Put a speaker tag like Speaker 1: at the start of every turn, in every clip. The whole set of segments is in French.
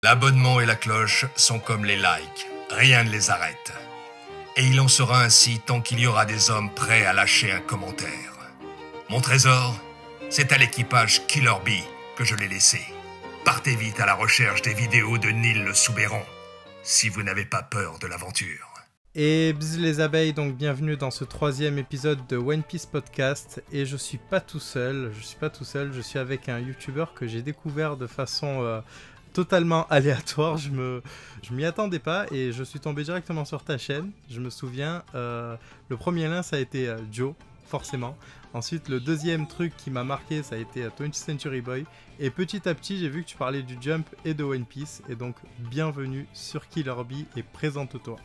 Speaker 1: L'abonnement et la cloche sont comme les likes, rien ne les arrête. Et il en sera ainsi tant qu'il y aura des hommes prêts à lâcher un commentaire. Mon trésor, c'est à l'équipage Killer Bee que je l'ai laissé. Partez vite à la recherche des vidéos de Neil le Soubéran, si vous n'avez pas peur de l'aventure.
Speaker 2: Et bzz les abeilles, donc bienvenue dans ce 3e épisode de One Piece Podcast. Et je suis pas tout seul, je suis avec un youtubeur que j'ai découvert de façon totalement aléatoire. Je m'y attendais pas et je suis tombé directement sur ta chaîne. Je me souviens, le premier lien ça a été Joe, forcément. Ensuite, le deuxième truc qui m'a marqué, ça a été 20th Century Boy. Et petit à petit, j'ai vu que tu parlais du Jump et de One Piece. Et donc, bienvenue sur Killer Bee et présente-toi.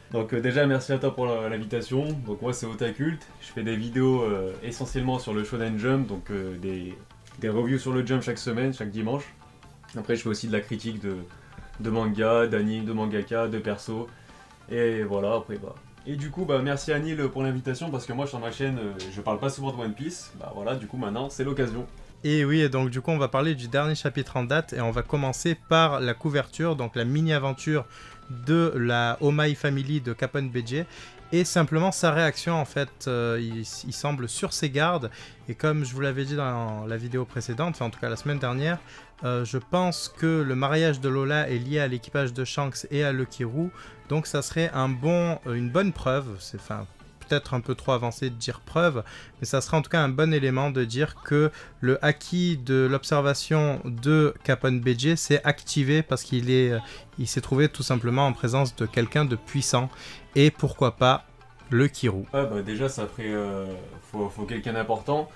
Speaker 3: Donc déjà merci à toi pour l'invitation. Donc moi c'est Otakult, je fais des vidéos essentiellement sur le Shonen Jump, donc des reviews sur le Jump chaque semaine, chaque dimanche. Après je fais aussi de la critique de manga, d'anime, de mangaka, de perso. Et voilà, après bah. Et du coup merci à Neil pour l'invitation parce que moi sur ma chaîne je parle pas souvent de One Piece. Bah voilà, du coup maintenant c'est l'occasion.
Speaker 2: Et oui, et donc du coup on va parler du dernier chapitre en date et on va commencer par la couverture, donc la mini-aventure de la Omai Family de Capone BG et simplement sa réaction en fait, il semble sur ses gardes et comme je vous l'avais dit dans la vidéo précédente, enfin en tout cas la semaine dernière, je pense que le mariage de Lola est lié à l'équipage de Shanks et à Lucky Roux, donc ça serait une bonne preuve, peut-être un peu trop avancé de dire preuve, mais ça sera en tout cas un bon élément de dire que le haki de l'observation de Capone BG s'est activé parce qu'il s'est trouvé tout simplement en présence de quelqu'un de puissant et pourquoi pas le Kirou.
Speaker 3: Ouais, bah déjà ça ferait faut quelqu'un d'important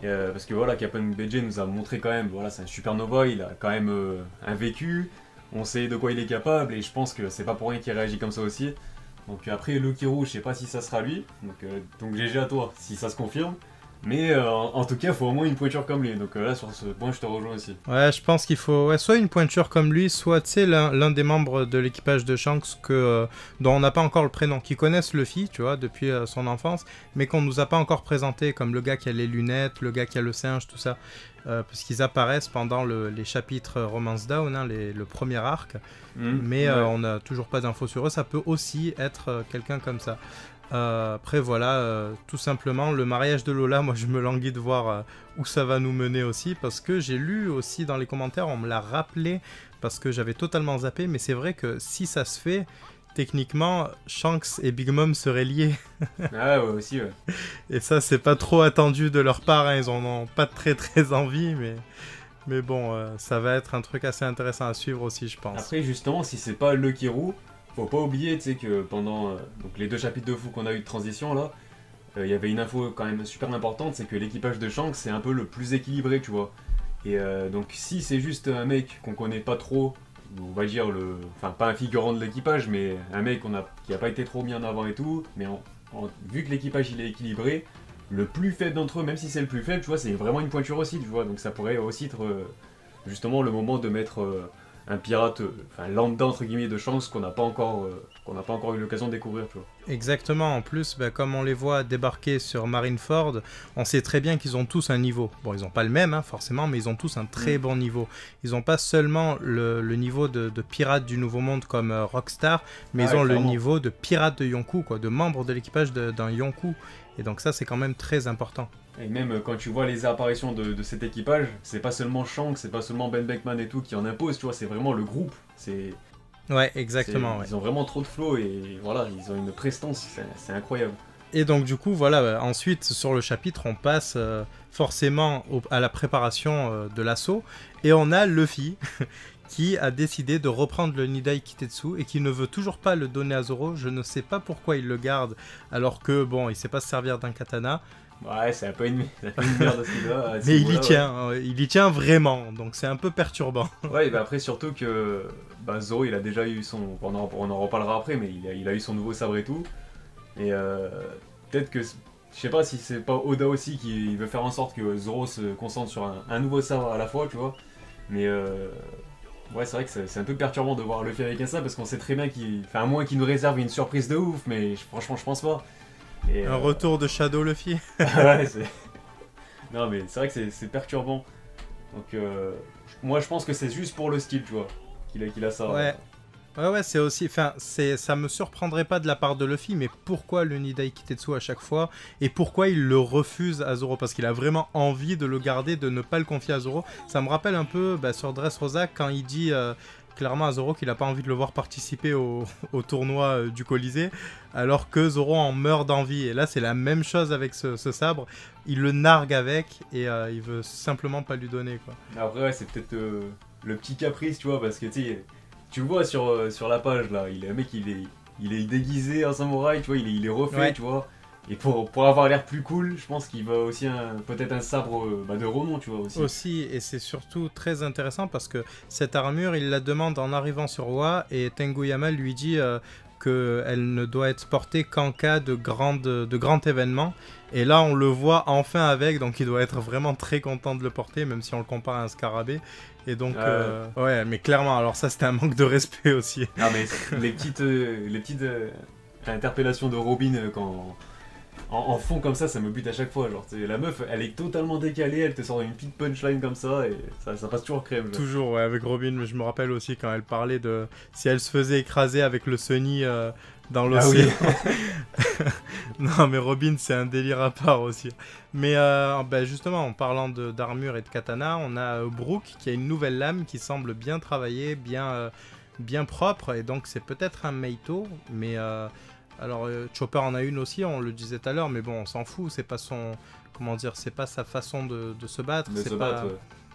Speaker 3: parce que voilà, Capone BG nous a montré quand même, voilà, c'est un supernova, il a quand même un vécu, on sait de quoi il est capable et je pense que c'est pas pour rien qu'il réagit comme ça aussi. Donc après Lucky Roux, je sais pas si ça sera lui, donc GG à toi si ça se confirme. Mais en tout cas, il faut au moins une pointure comme lui, donc là sur ce point je te rejoins aussi.
Speaker 2: Ouais, je pense qu'il faut soit une pointure comme lui, soit tu sais l'un des membres de l'équipage de Shanks dont on n'a pas encore le prénom, qui connaissent Luffy, tu vois, depuis son enfance, mais qu'on nous a pas encore présenté, comme le gars qui a les lunettes, le gars qui a le singe, tout ça, parce qu'ils apparaissent pendant les chapitres Romance Down, hein, le premier arc, mais ouais. On n'a toujours pas d'infos sur eux, ça peut aussi être quelqu'un comme ça. Après voilà, tout simplement le mariage de Lola, moi je me languis de voir où ça va nous mener aussi, parce que j'ai lu aussi dans les commentaires, on me l'a rappelé parce que j'avais totalement zappé, mais c'est vrai que si ça se fait, techniquement Shanks et Big Mom seraient liés.
Speaker 3: Ah ouais aussi ouais.
Speaker 2: Et ça c'est pas trop attendu de leur part, hein. Ils en ont pas très envie, mais bon, ça va être un truc assez intéressant à suivre aussi, je pense.
Speaker 3: Après justement, si c'est pas Lucky Roux, faut pas oublier, tu sais, que pendant donc les 2 chapitres de fou qu'on a eu de transition là, il y avait une info quand même super importante, c'est que l'équipage de Shanks c'est un peu le plus équilibré, tu vois. Et donc si c'est juste un mec qu'on connaît pas trop, on va dire enfin pas un figurant de l'équipage, mais un mec qui a pas été trop mis en avant et tout, mais vu que l'équipage il est équilibré, le plus faible d'entre eux, même si c'est le plus faible, tu vois, c'est vraiment une pointure aussi, tu vois. Donc ça pourrait aussi être justement le moment de mettre un pirate, enfin lambda entre guillemets de Shanks qu'on n'a pas encore eu l'occasion de découvrir, tu vois.
Speaker 2: Exactement, en plus, comme on les voit débarquer sur Marineford, on sait très bien qu'ils ont tous un niveau. Bon, ils n'ont pas le même, hein, forcément, mais ils ont tous un très bon niveau. Ils n'ont pas seulement le niveau de pirate du Nouveau Monde comme Rockstar, mais ils ont clairement le niveau de pirate de Yonkou, quoi, de membre de l'équipage d'un Yonkou. Et donc ça, c'est quand même très important.
Speaker 3: Et même quand tu vois les apparitions de cet équipage, c'est pas seulement Shanks, c'est pas seulement Ben Beckman et tout qui en impose, tu vois, c'est vraiment le groupe.
Speaker 2: Ouais, exactement. Ouais.
Speaker 3: Ils ont vraiment trop de flow et voilà, ils ont une prestance, c'est incroyable.
Speaker 2: Et donc du coup, voilà, ensuite sur le chapitre, on passe forcément à la préparation de l'assaut, et on a Luffy qui a décidé de reprendre le Nidai Kitetsu et qui ne veut toujours pas le donner à Zoro. Je ne sais pas pourquoi il le garde, alors que bon, il sait pas se servir d'un katana.
Speaker 3: Ouais, c'est un peu une merde à ce niveau-là.
Speaker 2: Mais il y tient vraiment, donc c'est un peu perturbant.
Speaker 3: Ouais, après surtout que Zoro il a déjà eu on en reparlera après, mais il a eu son nouveau sabre et tout. Et peut-être que, je sais pas si c'est pas Oda aussi qui veut faire en sorte que Zoro se concentre sur un nouveau sabre à la fois, tu vois. Mais ouais, c'est vrai que c'est un peu perturbant de voir Luffy avec ça, parce qu'on sait très bien à moins qu'il nous réserve une surprise de ouf, mais franchement je pense pas. Et,
Speaker 2: un retour de Shadow Luffy.
Speaker 3: Ouais, non mais c'est vrai que c'est perturbant. Donc moi je pense que c'est juste pour le style, tu vois. qu'il a ça.
Speaker 2: Ouais. Ouais, c'est aussi. Enfin, ça me surprendrait pas de la part de Luffy, mais pourquoi le Nidai Kitetsu à chaque fois? Et pourquoi il le refuse à Zoro? Parce qu'il a vraiment envie de le garder, de ne pas le confier à Zoro. Ça me rappelle un peu sur Dressrosa quand il dit clairement à Zoro qu'il a pas envie de le voir participer au tournoi du Colisée, alors que Zoro en meurt d'envie. Et là, c'est la même chose avec ce sabre. Il le nargue avec et il veut simplement pas lui donner, quoi.
Speaker 3: Après, ouais, c'est peut-être le petit caprice, tu vois, parce que tu le vois sur la page là, le mec il est déguisé en samouraï, tu vois, il est refait, ouais. Tu vois. Et pour avoir l'air plus cool, je pense qu'il va aussi peut-être un sabre de renom, tu vois aussi.
Speaker 2: Aussi, et c'est surtout très intéressant parce que cette armure, il la demande en arrivant sur Oa et Tenguyama lui dit qu'elle ne doit être portée qu'en cas de grand événement. Et là, on le voit enfin avec, donc il doit être vraiment très content de le porter, même si on le compare à un scarabée. Et donc, ouais, mais clairement, alors ça, c'était un manque de respect aussi.
Speaker 3: Non, mais les petites interpellations de Robin quand... En fond comme ça me bute à chaque fois. Genre, la meuf, elle est totalement décalée, elle te sort une petite punchline comme ça et ça passe toujours crème. Genre.
Speaker 2: Toujours, ouais, avec Robin, mais je me rappelle aussi quand elle parlait de si elle se faisait écraser avec le Sunny dans l'océan. Ah oui. Non, mais Robin, c'est un délire à part aussi. Mais justement, en parlant d'armure et de katana, on a Brook qui a une nouvelle lame qui semble bien travaillée, bien propre, et donc c'est peut-être un Meito, mais... Alors Chopper en a une aussi, on le disait tout à l'heure, mais bon, on s'en fout, c'est pas son... Comment dire, c'est pas sa façon de se battre,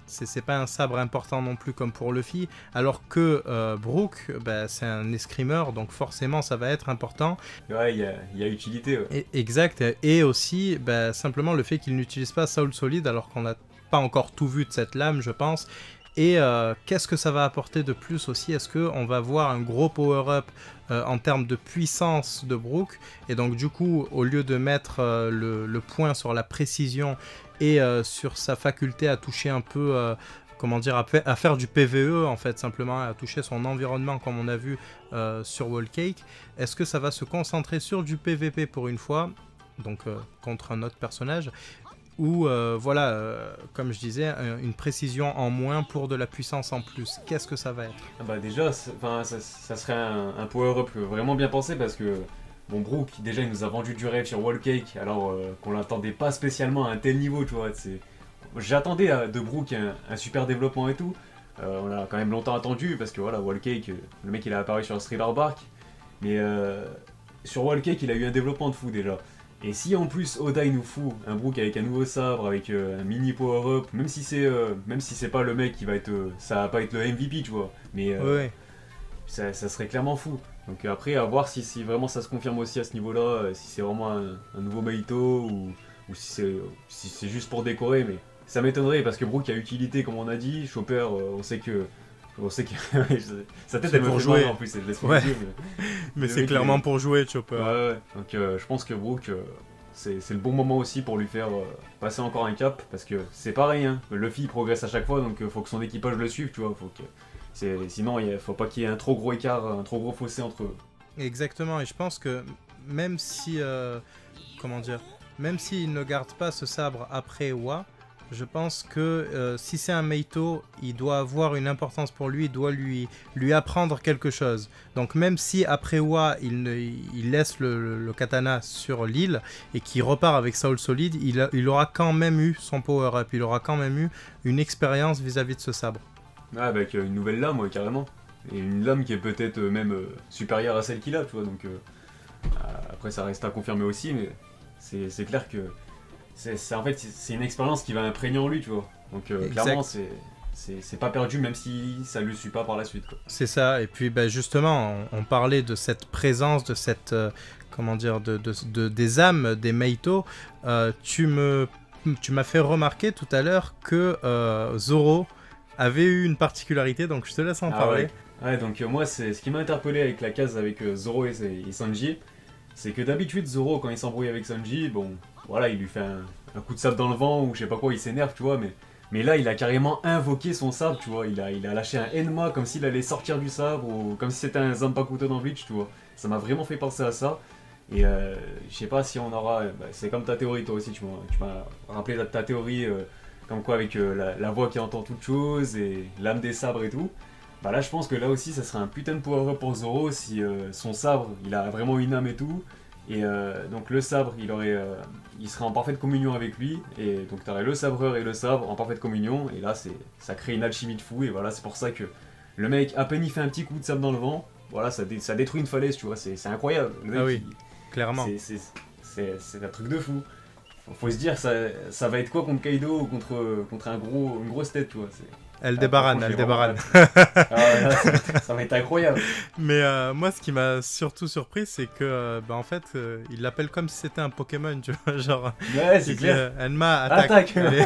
Speaker 2: c'est pas un sabre important non plus comme pour Luffy, alors que Brook, c'est un escrimeur, donc forcément ça va être important.
Speaker 3: Ouais, il y a utilité. Ouais.
Speaker 2: Exact, et aussi simplement le fait qu'il n'utilise pas Soul Solid, alors qu'on n'a pas encore tout vu de cette lame, je pense. Et qu'est-ce que ça va apporter de plus aussi? Est-ce qu'on va voir un gros power-up en termes de puissance de Brook? Et donc du coup, au lieu de mettre le point sur la précision et sur sa faculté à toucher un peu, comment dire, à faire du PvE en fait, simplement à toucher son environnement comme on a vu sur Whole Cake, est-ce que ça va se concentrer sur du PvP pour une fois, donc contre un autre personnage, ou comme je disais, une précision en moins pour de la puissance en plus? Qu'est-ce que ça va être?
Speaker 3: Déjà, ça serait un power-up vraiment bien pensé parce que bon, Brook, déjà, il nous a vendu du rêve sur Whole Cake alors qu'on l'attendait pas spécialement à un tel niveau, tu vois. J'attendais de Brook un super développement et tout. On l'a quand même longtemps attendu parce que voilà, Whole Cake, le mec il a apparu sur Thriller Bark, mais sur Whole Cake il a eu un développement de fou déjà. Et si en plus Oda il nous fout un Brook avec un nouveau sabre, avec un mini power-up, même si c'est pas le mec qui va être, ça va pas être le MVP, tu vois, mais
Speaker 2: ouais.
Speaker 3: ça serait clairement fou. Donc après à voir si vraiment ça se confirme aussi à ce niveau-là, si c'est vraiment un nouveau Meito ou si c'est juste pour décorer, mais ça m'étonnerait parce que Brook a utilité comme on a dit. Chopper, on sait que sa tête elle me fait
Speaker 2: jouer
Speaker 3: mal en plus,
Speaker 2: ouais. Mais c'est clairement pour jouer, Chopper.
Speaker 3: Ouais. Donc je pense que Brook c'est le bon moment aussi pour lui faire passer encore un cap parce que c'est pareil, hein. Luffy progresse à chaque fois, donc faut que son équipage le suive, tu vois. Sinon faut pas qu'il y ait un trop gros écart, un trop gros fossé entre eux.
Speaker 2: Exactement, et je pense que même si même s'il ne garde pas ce sabre après Oa, je pense que si c'est un Meito, il doit avoir une importance pour lui, il doit lui apprendre quelque chose. Donc même si après Oa, il laisse le katana sur l'île et qu'il repart avec Soul Solid, il aura quand même eu son power-up, il aura quand même eu une expérience vis-à-vis de ce sabre.
Speaker 3: Ouais, avec une nouvelle lame, ouais, carrément. Et une lame qui est peut-être même supérieure à celle qu'il a, tu vois. Donc après ça reste à confirmer aussi, mais c'est clair que en fait c'est une expérience qui va imprégner en lui, tu vois. Donc clairement c'est pas perdu même si ça lui suit pas par la suite, quoi.
Speaker 2: C'est ça, et puis justement on parlait de cette présence, de cette des âmes des Meito. Tu m'as fait remarquer tout à l'heure que Zoro avait eu une particularité, donc je te laisse en parler.
Speaker 3: Ouais, donc moi c'est ce qui m'a interpellé avec la case avec Zoro et Sanji, c'est que d'habitude Zoro quand il s'embrouille avec Sanji, bon voilà, il lui fait un coup de sabre dans le vent ou je sais pas quoi, il s'énerve, tu vois, mais là il a carrément invoqué son sabre, tu vois, il a lâché un Enma comme s'il allait sortir du sabre ou comme si c'était un Zanpakuto dans Bleach, tu vois. Ça m'a vraiment fait penser à ça. Et je sais pas si on aura, c'est comme ta théorie, toi aussi tu m'as rappelé ta théorie comme quoi avec la voix qui entend toutes choses et l'âme des sabres et tout. Bah là, je pense que là aussi, ça serait un putain de power-up pour Zoro si son sabre, il a vraiment une âme et tout. Et donc le sabre, il serait en parfaite communion avec lui. Et donc tu aurais le sabreur et le sabre en parfaite communion. Et là, ça crée une alchimie de fou. Et voilà, c'est pour ça que le mec, à peine il fait un petit coup de sabre dans le vent, voilà, ça détruit une falaise, tu vois. C'est incroyable. Le mec,
Speaker 2: Ah oui, clairement.
Speaker 3: c'est un truc de fou. Faut se dire, ça va être quoi contre Kaido ou contre une grosse tête, tu vois.
Speaker 2: Aldebaran.
Speaker 3: Ah ouais, là, ça va être incroyable.
Speaker 2: Mais moi, ce qui m'a surtout surpris, c'est que, en fait, il l'appelle comme si c'était un Pokémon, tu vois, genre...
Speaker 3: Ouais, c'est
Speaker 2: il dit,
Speaker 3: clair.
Speaker 2: Enma, attaque.
Speaker 3: Allez.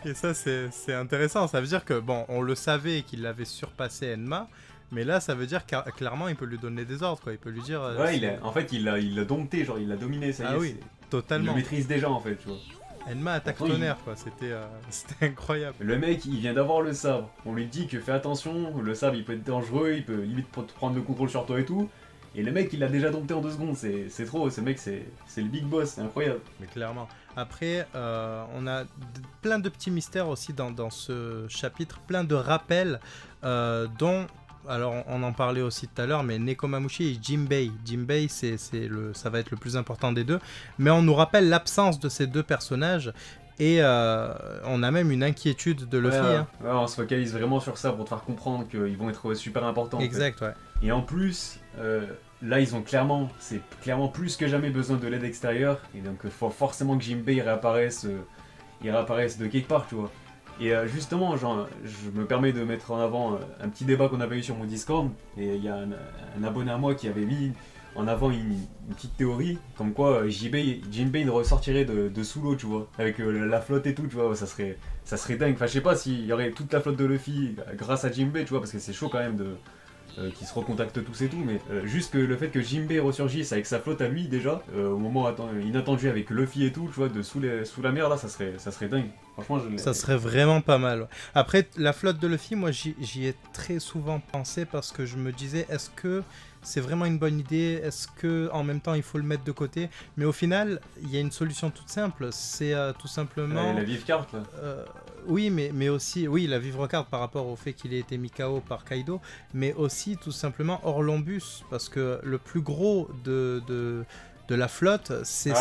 Speaker 2: Et ça, c'est intéressant. Ça veut dire que, bon, on le savait qu'il avait surpassé Enma, mais là, ça veut dire que clairement, il peut lui donner des ordres, quoi. Il peut lui dire...
Speaker 3: Ouais, en fait, il l'a dompté, genre, il l'a dominé, ça y est.
Speaker 2: Ah oui,
Speaker 3: Il
Speaker 2: totalement.
Speaker 3: le maîtrise déjà, en fait, tu vois.
Speaker 2: Enma attaque
Speaker 3: Attends,
Speaker 2: tonnerre, quoi. C'était incroyable.
Speaker 3: Le mec, il vient d'avoir le sabre. On lui dit que fais attention, le sabre, il peut être dangereux, il peut limite prendre le contrôle sur toi et tout. Et le mec, il l'a déjà dompté en 2 secondes. C'est trop, ce mec, c'est le big boss, c'est incroyable.
Speaker 2: Mais clairement. Après, on a plein de petits mystères aussi dans ce chapitre, plein de rappels dont... Alors, on en parlait aussi tout à l'heure, mais Nekomamushi et Jinbei. Jinbei, ça va être le plus important des deux. Mais on nous rappelle l'absence de ces deux personnages. Et on a même une inquiétude de Luffy.
Speaker 3: Ouais,
Speaker 2: hein.
Speaker 3: ouais, on se focalise vraiment sur ça pour te faire comprendre qu'ils vont être super importants.
Speaker 2: Exact, ouais.
Speaker 3: Et en plus, là, c'est clairement plus que jamais besoin de l'aide extérieure. Et donc, il faut forcément que Jinbei réapparaisse de quelque part, tu vois. Et justement, genre, je me permets de mettre en avant un petit débat qu'on avait eu sur mon Discord. Et il y a un abonné à moi qui avait mis en avant une petite théorie, comme quoi Jinbei ressortirait de sous l'eau, tu vois, avec la flotte et tout, tu vois, ça serait dingue. Enfin, je sais pas s'il y aurait toute la flotte de Luffy grâce à Jinbei, tu vois, parce que c'est chaud quand même qu'ils se recontactent tous et tout, mais juste que le fait que Jinbei ressurgisse avec sa flotte à lui déjà, au moment inattendu avec Luffy et tout, tu vois, sous la mer là, ça serait dingue. Franchement,
Speaker 2: ça serait vraiment pas mal. Ouais. Après, la flotte de Luffy, moi j'y ai très souvent pensé parce que je me disais, est-ce que c'est vraiment une bonne idée? Est-ce que en même temps il faut le mettre de côté? Mais au final, il y a une solution toute simple, c'est tout simplement...
Speaker 3: la vive carte là.
Speaker 2: Oui, mais aussi, oui, la vivre carte par rapport au fait qu'il ait été mis KO par Kaido, mais aussi tout simplement Orlambus, parce que le plus gros de la flotte, c'est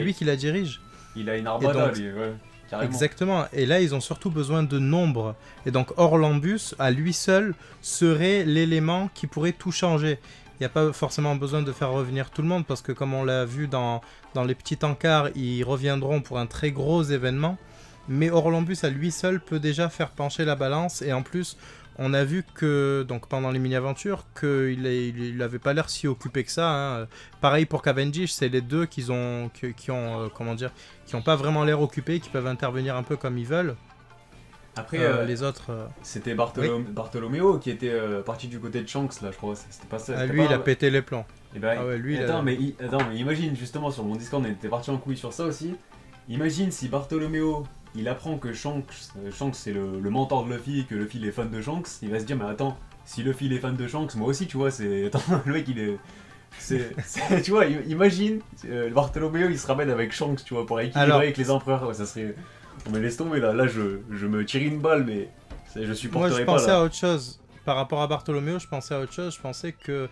Speaker 2: lui qui la dirige.
Speaker 3: Il a une armada,
Speaker 2: donc,
Speaker 3: lui, ouais. Carrément.
Speaker 2: Exactement, et là ils ont surtout besoin de nombre, et donc Orlambus à lui seul serait l'élément qui pourrait tout changer. Il n'y a pas forcément besoin de faire revenir tout le monde, parce que comme on l'a vu dans les petits encarts, ils reviendront pour un très gros événement, mais Orlambus à lui seul peut déjà faire pencher la balance, et en plus on a vu que donc pendant les mini-aventures qu'il n'avait pas l'air si occupé que ça. Hein. Pareil pour Cavendish, c'est les deux qui ont pas vraiment l'air occupés, qui peuvent intervenir un peu comme ils veulent.
Speaker 3: Après,
Speaker 2: les autres...
Speaker 3: C'était Bartholoméo qui était parti du côté de Shanks, là, je crois. C'était pas ça.
Speaker 2: Lui, il a pété les plombs.
Speaker 3: Et ben,
Speaker 2: ah ouais, lui,
Speaker 3: mais imagine, justement, sur mon Discord, on était parti en couille sur ça aussi. Imagine si Bartholoméo, il apprend que Shanks c'est le mentor de Luffy, que Luffy il est fan de Shanks, il va se dire, mais attends, si Luffy il est fan de Shanks, moi aussi, tu vois, attends, le mec il est... tu vois, imagine, Bartholoméo il se ramène avec Shanks, tu vois, pour équilibrer avec les empereurs, ouais, ça serait... On me laisse tomber là, je me tire une balle, mais je supporterais pas.
Speaker 2: Moi je pensais à autre chose, par rapport à Bartholoméo, je pensais que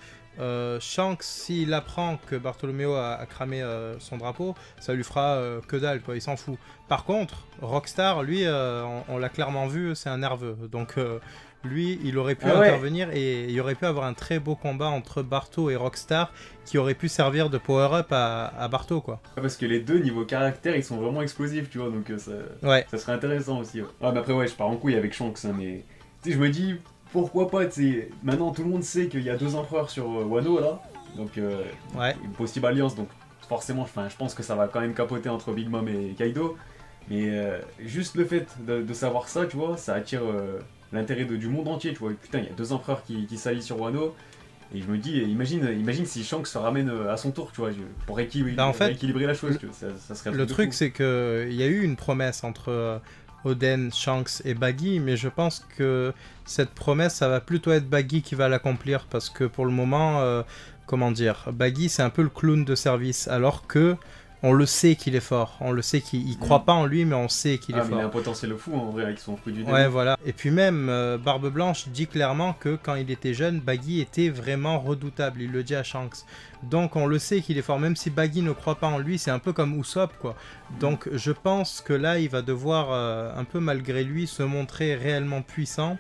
Speaker 2: Shanks, s'il apprend que Bartholoméo a cramé son drapeau, ça lui fera que dalle, quoi, il s'en fout. Par contre, Rockstar, lui, on l'a clairement vu, c'est un nerveux, donc lui, il aurait pu intervenir et il aurait pu avoir un très beau combat entre Barto et Rockstar qui aurait pu servir de power-up à Barto, quoi.
Speaker 3: Parce que les deux, niveau caractère, ils sont vraiment explosifs, tu vois, donc ça serait intéressant aussi. Ouais. Ah, mais après, je pars en couille avec Shanks, hein, mais tu sais, je me dis, pourquoi pas, tu sais, maintenant tout le monde sait qu'il y a 2 empereurs sur Wano, là, donc une possible alliance, donc forcément, je pense que ça va quand même capoter entre Big Mom et Kaido, mais juste le fait de savoir ça, tu vois, ça attire... l'intérêt du monde entier, tu vois. Putain, il y a 2 empereurs qui s'allient sur Wano. Et je me dis, imagine si Shanks se ramène à son tour, tu vois, pour équilibrer la chose, tu vois, ça serait
Speaker 2: le truc, c'est qu'il y a eu une promesse entre Oden, Shanks et Baggy, mais je pense que cette promesse, ça va plutôt être Baggy qui va l'accomplir, parce que pour le moment, Baggy, c'est un peu le clown de service, alors que on le sait qu'il est fort. On le sait qu'il croit pas en lui, mais on sait qu'il est
Speaker 3: mais
Speaker 2: fort.
Speaker 3: il a un potentiel fou en vrai avec son fruit du
Speaker 2: Ouais, voilà. Et puis même, Barbe Blanche dit clairement que quand il était jeune, Baggy était vraiment redoutable. Il le dit à Shanks. Donc on le sait qu'il est fort, même si Baggy ne croit pas en lui, c'est un peu comme Usopp, quoi. Donc je pense que là, il va devoir, un peu malgré lui, se montrer réellement puissant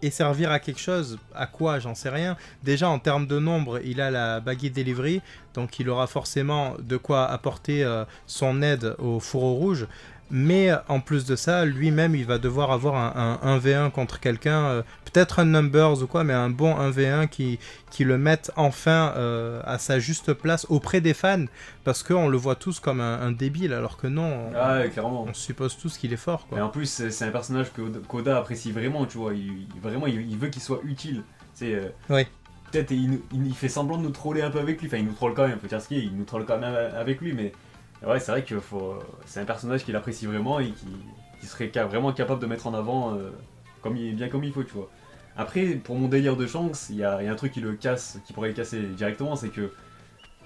Speaker 2: et servir à quelque chose. À quoi, j'en sais rien. Déjà, en termes de nombre, il a la Baggy Delivery, donc il aura forcément de quoi apporter son aide au Fourreau Rouge. Mais en plus de ça, lui-même, il va devoir avoir un 1v1 contre quelqu'un, peut-être un Numbers ou quoi, mais un bon 1v1 qui le mette enfin à sa juste place auprès des fans, parce qu'on le voit tous comme un débile, alors que non,
Speaker 3: clairement.
Speaker 2: On suppose tous qu'il est fort, quoi.
Speaker 3: Et en plus, c'est un personnage que Koda apprécie vraiment, tu vois, il veut qu'il soit utile.
Speaker 2: Ouais.
Speaker 3: Peut-être il fait semblant de nous troller un peu avec lui, enfin il nous troll quand même, faut dire ce qu'il est, il nous troll quand même avec lui, mais ouais, c'est vrai que c'est un personnage qu'il apprécie vraiment et qui serait vraiment capable de mettre en avant bien comme il faut, tu vois. Après, pour mon délire de Shanks, il y a un truc qui pourrait le casser directement, c'est que,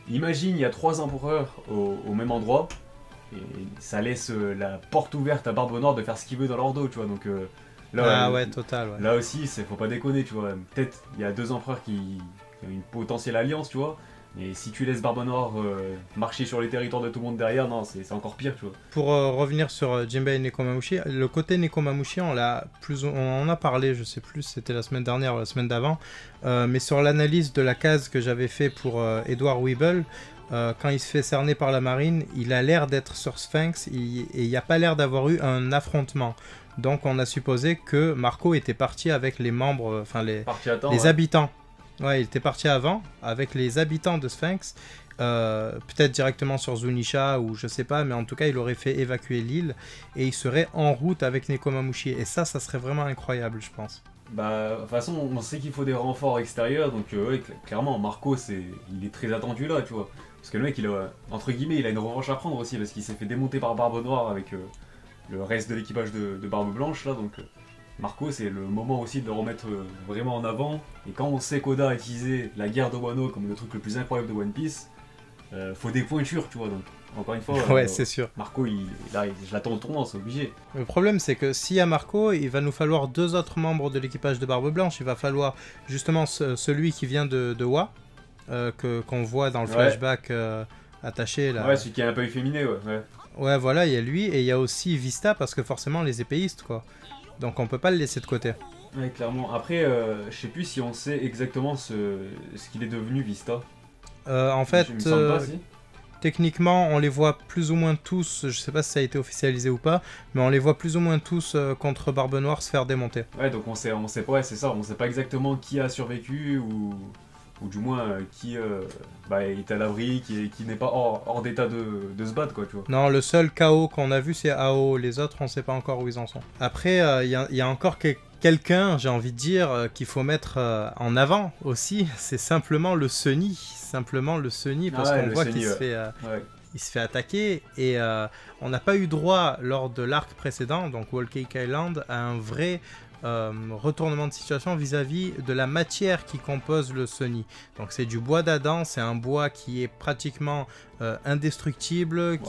Speaker 3: imagine, il y a 3 empereurs au même endroit, et ça laisse la porte ouverte à Barbe Noire de faire ce qu'il veut dans leur dos, tu vois, donc là,
Speaker 2: total, ouais.
Speaker 3: Là aussi, faut pas déconner, tu vois. Peut-être il y a 2 empereurs qui ont une potentielle alliance, tu vois. Et si tu laisses Barbe Noire marcher sur les territoires de tout le monde derrière, non, c'est encore pire, tu vois.
Speaker 2: Pour revenir sur Jinbei et Nekomamushi, le côté Nekomamushi, on en a parlé, je sais plus, c'était la semaine dernière ou la semaine d'avant, mais sur l'analyse de la case que j'avais fait pour Edward Weeble, quand il se fait cerner par la marine, il a l'air d'être sur Sphinx et il n'y a pas l'air d'avoir eu un affrontement. Donc on a supposé que Marco était parti avec les membres, enfin les habitants. Ouais, il était parti avant, avec les habitants de Sphinx, peut-être directement sur Zunisha ou je sais pas, mais en tout cas il aurait fait évacuer l'île et il serait en route avec Nekomamushi. Et ça serait vraiment incroyable, je pense.
Speaker 3: Bah, de toute façon, on sait qu'il faut des renforts extérieurs, donc ouais, clairement, Marco, il est très attendu là, tu vois. Parce que le mec, entre guillemets, il a une revanche à prendre aussi, parce qu'il s'est fait démonter par Barbe Noire avec le reste de l'équipage de Barbe Blanche, là, donc... Marco, c'est le moment aussi de le remettre vraiment en avant. Et quand on sait qu'Oda a utilisé la guerre de Wano comme le truc le plus incroyable de One Piece, faut des pointures, tu vois. Donc, encore une fois,
Speaker 2: ouais, c'est sûr.
Speaker 3: Marco, je l'attends au tournant, c'est obligé.
Speaker 2: Le problème, c'est que s'il y a Marco, il va nous falloir 2 autres membres de l'équipage de Barbe Blanche. Il va falloir justement celui qui vient de Wa, qu'on voit dans le flashback attaché là.
Speaker 3: Ouais, celui qui est un peu efféminé, ouais.
Speaker 2: Ouais, voilà, il y a lui et il y a aussi Vista parce que forcément les épéistes, quoi. Donc on peut pas le laisser de côté.
Speaker 3: Ouais, clairement. Après, je sais plus si on sait exactement ce qu'il est devenu, Vista.
Speaker 2: En fait, techniquement, on les voit plus ou moins tous, je sais pas si ça a été officialisé ou pas, mais on les voit plus ou moins tous contre Barbe Noire se faire démonter.
Speaker 3: Ouais, donc on sait pas, ouais, c'est ça, on sait pas exactement qui a survécu ou du moins qui est à l'abri, qui n'est pas hors d'état de se battre, quoi, tu vois.
Speaker 2: Non, le seul KO qu'on a vu, c'est AO. Les autres, on sait pas encore où ils en sont. Après, il y a encore quelqu'un, j'ai envie de dire, qu'il faut mettre en avant aussi. C'est simplement le Sunny. Parce qu'on voit qu'il se fait... Il se fait attaquer et on n'a pas eu droit lors de l'arc précédent, donc Whole Cake Island, à un vrai retournement de situation vis-à-vis de la matière qui compose le Sunny. Donc c'est du bois d'Adam, c'est un bois qui est pratiquement indestructible,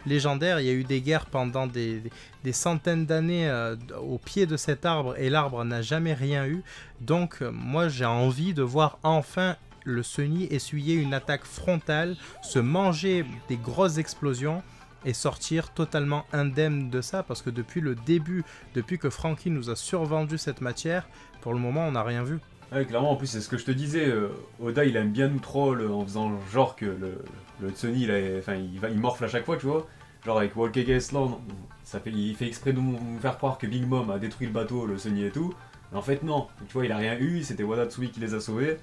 Speaker 2: légendaire. Il y a eu des guerres pendant des centaines d'années au pied de cet arbre et l'arbre n'a jamais rien eu. Donc moi j'ai envie de voir enfin le Sunny essuyer une attaque frontale, se manger des grosses explosions et sortir totalement indemne de ça, parce que depuis le début, depuis que Franky nous a survendu cette matière, pour le moment on n'a rien vu.
Speaker 3: Ouais, clairement, en plus c'est ce que je te disais, Oda il aime bien nous troll en faisant genre que le Sunny il morfle à chaque fois, tu vois. Genre avec Whole Cake Island, il fait exprès de nous faire croire que Big Mom a détruit le bateau, le Sunny et tout. Mais en fait non, tu vois, il a rien eu, c'était Wadatsui qui les a sauvés.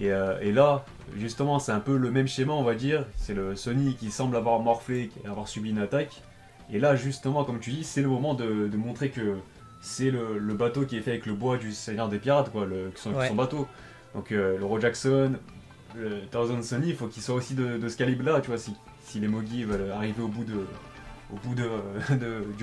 Speaker 3: Et là, justement, c'est un peu le même schéma, on va dire. C'est le Sunny qui semble avoir morflé, avoir subi une attaque. Et là, justement, comme tu dis, c'est le moment de montrer que c'est le bateau qui est fait avec le bois du Seigneur des Pirates, quoi, son bateau. Donc le Ro Jackson, le Thousand Sunny, il faut qu'il soit aussi de ce calibre-là, tu vois, si les Mogi veulent arriver au bout du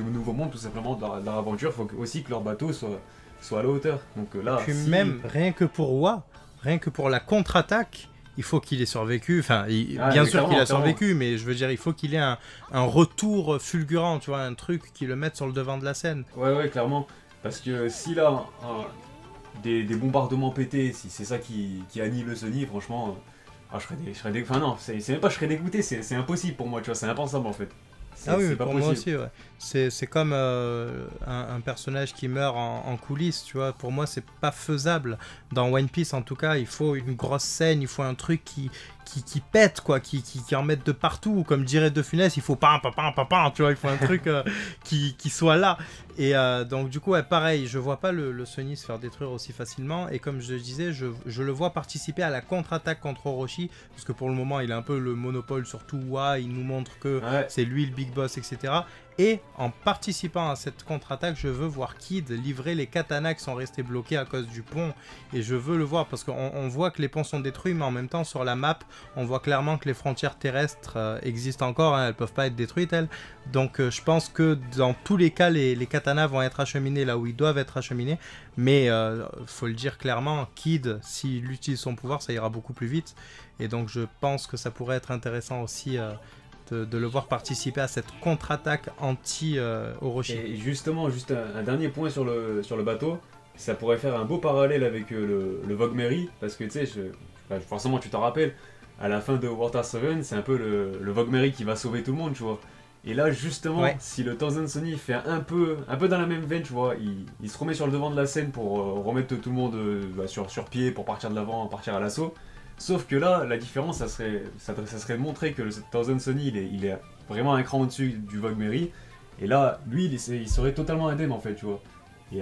Speaker 3: Nouveau Monde, tout simplement, de leur aventure, il faut aussi que leur bateau soit à la hauteur. Donc là,
Speaker 2: et puis même, rien que pour Wa, rien que pour la contre-attaque, il faut qu'il ait survécu. Enfin,
Speaker 3: Ah,
Speaker 2: bien
Speaker 3: mais
Speaker 2: sûr qu'il a
Speaker 3: clairement.
Speaker 2: survécu, mais je veux dire, il faut qu'il ait un retour fulgurant, tu vois, un truc qui le mette sur le devant de la scène.
Speaker 3: Ouais, clairement. Parce que s'il a des bombardements pétés, si c'est ça qui annihile le Sony, franchement, enfin non, c'est même pas je serais dégoûté, c'est impossible pour moi, tu vois, c'est impensable en fait.
Speaker 2: Ah oui,
Speaker 3: C'est
Speaker 2: mais
Speaker 3: pas
Speaker 2: pour moi
Speaker 3: possible.
Speaker 2: aussi, ouais. C'est comme un personnage qui meurt en coulisses, tu vois. Pour moi, c'est pas faisable. Dans One Piece, en tout cas, il faut une grosse scène, il faut un truc qui pète, quoi, qui en mette de partout. Comme dirait De Funès, il faut pam, tu vois, il faut un truc qui soit là. Et donc, du coup, ouais, pareil, je vois pas le Sony se faire détruire aussi facilement. Et comme je le disais, je le vois participer à la contre-attaque contre Orochi, parce que pour le moment, il a un peu le monopole sur tout. Il nous montre que
Speaker 3: Ouais.
Speaker 2: c'est lui le big boss, etc. Et en participant à cette contre-attaque, je veux voir Kid livrer les katanas qui sont restés bloqués à cause du pont. Et je veux le voir parce qu'on voit que les ponts sont détruits, mais en même temps, sur la map, on voit clairement que les frontières terrestres existent encore. Elles peuvent pas être détruites, elles. Donc je pense que dans tous les cas, les katanas vont être acheminés là où ils doivent être acheminés. Mais faut le dire clairement, Kid, s'il utilise son pouvoir, ça ira beaucoup plus vite. Et donc je pense que ça pourrait être intéressant aussi de le voir participer à cette contre-attaque anti-Orochi.
Speaker 3: Et justement, juste un dernier point sur le bateau, ça pourrait faire un beau parallèle avec le Vogue Mary, parce que tu sais, forcément tu t'en rappelles, à la fin de Water 7, c'est un peu le Vogue Mary qui va sauver tout le monde, tu vois. Et là, justement,
Speaker 2: Ouais.
Speaker 3: si le Thousand Sunny fait un peu dans la même veine, tu vois, il se remet sur le devant de la scène pour remettre tout le monde sur pied, pour partir de l'avant, partir à l'assaut. Sauf que là, la différence, ça serait de montrer que le Thousand Sunny, il est vraiment un cran au-dessus du Vogue Mary. Et là, lui, il serait totalement indemne, en fait, tu vois. Et
Speaker 2: Oui,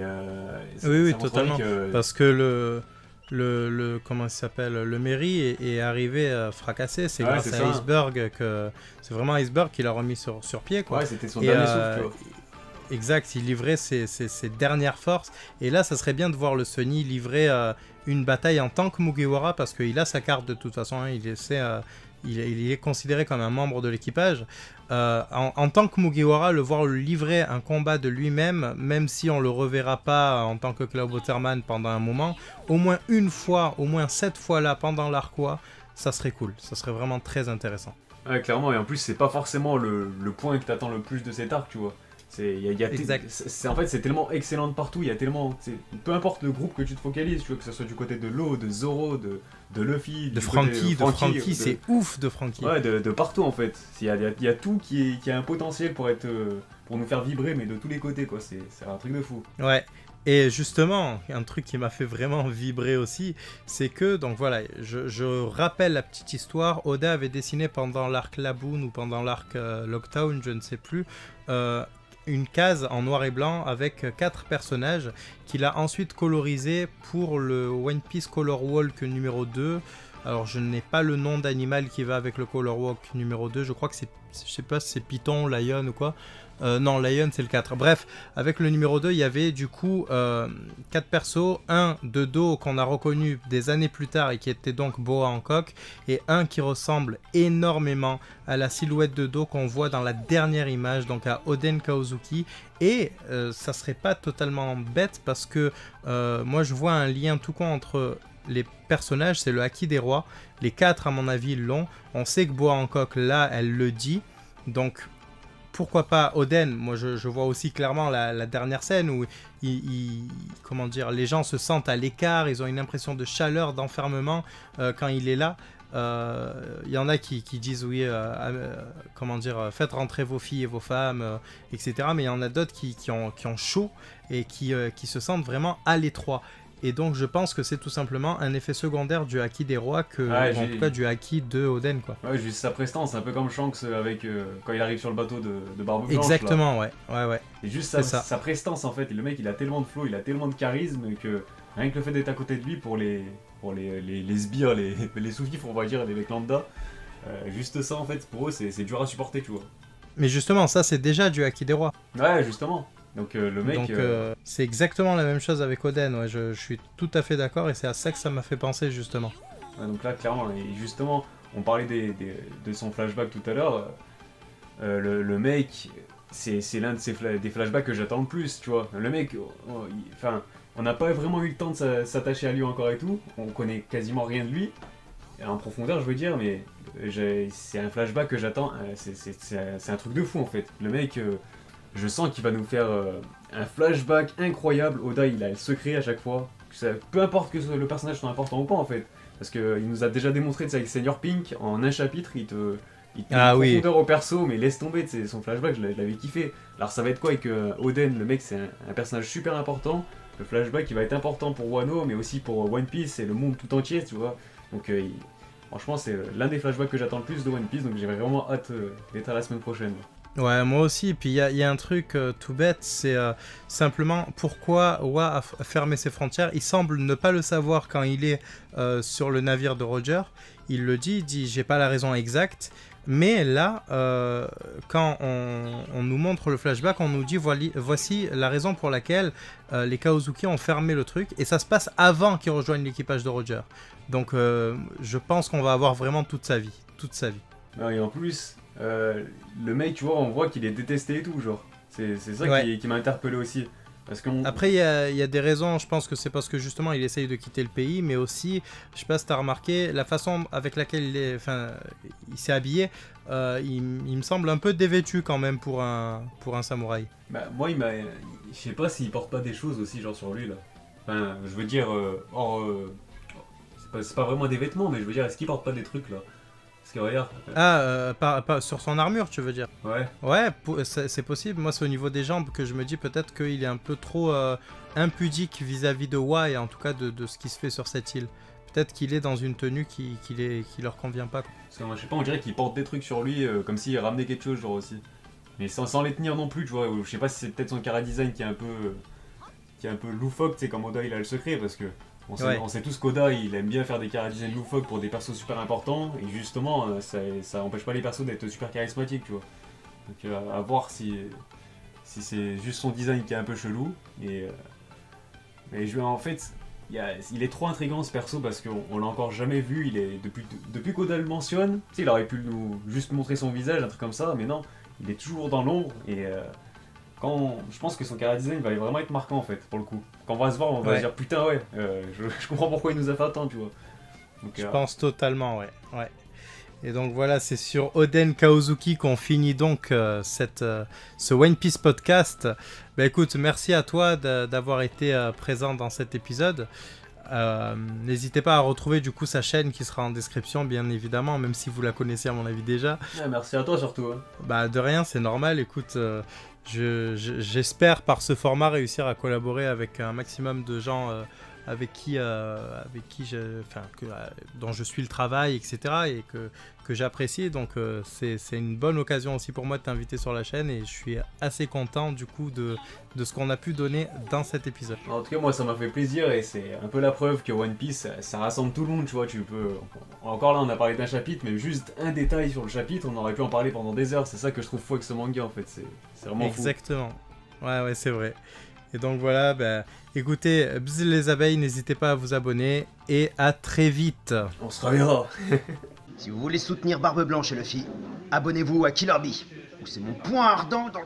Speaker 3: ça montrerait
Speaker 2: totalement.
Speaker 3: que-
Speaker 2: Parce que comment il s'appelle, le Mary est arrivé fracassé. C'est
Speaker 3: Ouais,
Speaker 2: grâce
Speaker 3: c'est
Speaker 2: à
Speaker 3: ça.
Speaker 2: Iceberg que c'est vraiment Iceberg qui l'a remis sur pied, quoi.
Speaker 3: Ouais, c'était son
Speaker 2: Et,
Speaker 3: dernier souffle, tu vois.
Speaker 2: Exact, il livrait ses dernières forces. Et là, ça serait bien de voir le Sony livrer une bataille en tant que Mugiwara, parce qu'il a sa carte de toute façon. Hein, il est considéré comme un membre de l'équipage. En tant que Mugiwara, le voir le livrer un combat de lui-même, même si on le reverra pas en tant que Cloud Waterman pendant un moment, au moins une fois, au moins 7 fois là pendant l'arc, ça serait cool. Ça serait vraiment très intéressant.
Speaker 3: Ouais, clairement, et en plus, c'est pas forcément le point que t'attends le plus de cet arc, tu vois.
Speaker 2: Exact.
Speaker 3: En fait, c'est tellement excellent de partout, il y a tellement. Peu importe le groupe que tu te focalises, tu vois, que ce soit du côté de Law, de Zoro, de Luffy,
Speaker 2: De
Speaker 3: du côté
Speaker 2: Frankie, c'est ouf de Frankie.
Speaker 3: Ouais, de partout en fait. Il y a tout qui a un potentiel pour nous faire vibrer, mais de tous les côtés, quoi. C'est un truc de fou.
Speaker 2: Ouais. Et justement, un truc qui m'a fait vraiment vibrer aussi, c'est que, donc voilà, je rappelle la petite histoire, Oda avait dessiné pendant l'arc Laboon ou pendant l'arc Lockdown, je ne sais plus, une case en noir et blanc avec 4 personnages qu'il a ensuite colorisé pour le One Piece Color Walk numéro 2. Alors je n'ai pas le nom d'animal qui va avec le Color Walk numéro 2, je crois que c'est, je sais pas si c'est Python, Lion ou quoi. Non, Lion c'est le 4. Bref, avec le numéro 2, il y avait du coup 4 persos, un de dos qu'on a reconnu des années plus tard et qui était donc Boa Hancock, et un qui ressemble énormément à la silhouette de dos qu'on voit dans la dernière image, donc à Oden Kaozuki. Et ça serait pas totalement bête parce que moi je vois un lien tout con entre les personnages, c'est le Haki des rois. Les 4 à mon avis l'ont. On sait que Boa Hancock là, elle le dit. Donc pourquoi pas Oden. Moi je vois aussi clairement la dernière scène où comment dire, les gens se sentent à l'écart, ils ont une impression de chaleur, d'enfermement quand il est là. Y en a qui disent oui, comment dire, faites rentrer vos filles et vos femmes, etc. Mais il y en a d'autres qui ont chaud et qui se sentent vraiment à l'étroit. Et donc je pense que c'est tout simplement un effet secondaire du haki des rois, en tout cas du haki de Oden, quoi.
Speaker 3: Ouais, juste sa prestance, un peu comme Shanks avec quand il arrive sur le bateau de Barbe Blanche.
Speaker 2: Exactement,
Speaker 3: là.
Speaker 2: ouais.
Speaker 3: Et juste sa prestance en fait, et le mec il a tellement de flow, il a tellement de charisme que rien que le fait d'être à côté de lui pour les sbires, les sous-fifs on va dire, les mecs lambda, juste ça en fait pour eux c'est dur à supporter, tu vois.
Speaker 2: Mais justement ça c'est déjà du haki des rois.
Speaker 3: Ouais, justement. Donc le mec...
Speaker 2: Donc c'est exactement la même chose avec Oden, ouais, je suis tout à fait d'accord et c'est à ça que ça m'a fait penser justement.
Speaker 3: Ouais, donc là clairement, et justement on parlait de son flashback tout à l'heure, le mec c'est l'un des flashbacks que j'attends le plus, tu vois. Le mec, on n'a pas vraiment eu le temps de s'attacher à lui encore et tout, on connaît quasiment rien de lui. en profondeur, je veux dire, mais c'est un flashback que j'attends. C'est un truc de fou en fait. Le mec, je sens qu'il va nous faire un flashback incroyable. Oda, il a le secret à chaque fois. Peu importe que le personnage soit important ou pas en fait. Parce qu'il nous a déjà démontré avec Senior Pink, en un chapitre, il te met une profondeur au perso, mais laisse tomber, son flashback, je l'avais kiffé. Alors ça va être quoi avec Oden, le mec c'est un personnage super important. Le flashback il va être important pour Wano, mais aussi pour One Piece et le monde tout entier, tu vois. Donc franchement c'est l'un des flashbacks que j'attends le plus de One Piece, donc j'ai vraiment hâte d'être à la semaine prochaine.
Speaker 2: Ouais, moi aussi. Et puis il y a un truc tout bête, c'est simplement pourquoi Oa a fermé ses frontières. Il semble ne pas le savoir quand il est sur le navire de Roger. Il le dit, il dit j'ai pas la raison exacte. Mais là, quand on nous montre le flashback, on nous dit voici la raison pour laquelle les Kaozuki ont fermé le truc. Et ça se passe avant qu'ils rejoignent l'équipage de Roger. Donc je pense qu'on va avoir vraiment toute sa vie. Toute sa vie.
Speaker 3: Ah, et en plus, le mec, tu vois, on voit qu'il est détesté et tout, genre. C'est ça qui m'a interpellé aussi. Parce
Speaker 2: Après, il y a des raisons, je pense que c'est parce que justement il essaye de quitter le pays, mais aussi, je sais pas si tu as remarqué, la façon avec laquelle il s'est habillé, il me semble un peu dévêtu quand même pour un samouraï.
Speaker 3: Bah, moi, je sais pas s'il porte pas des choses aussi, genre sur lui là. Enfin, je veux dire, c'est pas vraiment des vêtements, mais je veux dire, est-ce qu'il porte pas des trucs là? Parce que regarde.
Speaker 2: Sur son armure, tu veux dire?
Speaker 3: Ouais.
Speaker 2: Ouais, c'est possible. Moi, c'est au niveau des jambes que je me dis peut-être qu'il est un peu trop impudique vis-à-vis de Wa et en tout cas de ce qui se fait sur cette île. Peut-être qu'il est dans une tenue qui leur convient pas.
Speaker 3: Parce que moi, je sais pas, on dirait qu'il porte des trucs sur lui comme s'il ramenait quelque chose, genre aussi. Mais sans les tenir non plus, tu vois. Je sais pas si c'est peut-être son chara-design qui est un peu loufoque, tu sais, comme Oda il a le secret, parce que. On sait tous qu'Oda il aime bien faire des chara-designs loufoques pour des persos super importants, et justement ça empêche pas les persos d'être super charismatiques, tu vois. Donc à voir si c'est juste son design qui est un peu chelou, mais en fait il est trop intriguant ce perso parce qu'on l'a encore jamais vu, depuis qu'Oda le mentionne, tu sais, il aurait pu nous juste montrer son visage, un truc comme ça, mais non, il est toujours dans l'ombre, et je pense que son chara-design va vraiment être marquant en fait, pour le coup. Quand on va se voir, on va se dire putain ouais, je comprends pourquoi il nous a fait attendre, tu vois. Donc,
Speaker 2: je pense totalement, ouais. Et donc voilà, c'est sur Oden Kaozuki qu'on finit donc ce One Piece podcast. Bah écoute, merci à toi d'avoir été présent dans cet épisode. N'hésitez pas à retrouver du coup sa chaîne qui sera en description bien évidemment, même si vous la connaissez à mon avis déjà.
Speaker 3: Merci à toi surtout.
Speaker 2: Bah de rien, c'est normal, écoute, j'espère par ce format réussir à collaborer avec un maximum de gens dont je suis le travail, etc. et que j'apprécie. Donc c'est une bonne occasion aussi pour moi de t'inviter sur la chaîne et je suis assez content du coup de ce qu'on a pu donner dans cet épisode.
Speaker 3: En tout cas moi ça m'a fait plaisir et c'est un peu la preuve que One Piece ça rassemble tout le monde, tu vois. Encore là on a parlé d'un chapitre, mais juste un détail sur le chapitre on aurait pu en parler pendant des heures. C'est ça que je trouve fou avec ce manga en fait, c'est vraiment fou.
Speaker 2: Exactement, ouais c'est vrai. Et donc voilà, écoutez, bzz les abeilles, n'hésitez pas à vous abonner et à très vite.
Speaker 3: On se reverra.
Speaker 4: Si vous voulez soutenir Barbe Blanche et Luffy, abonnez-vous à Killer Bee, où c'est mon point ardent dans...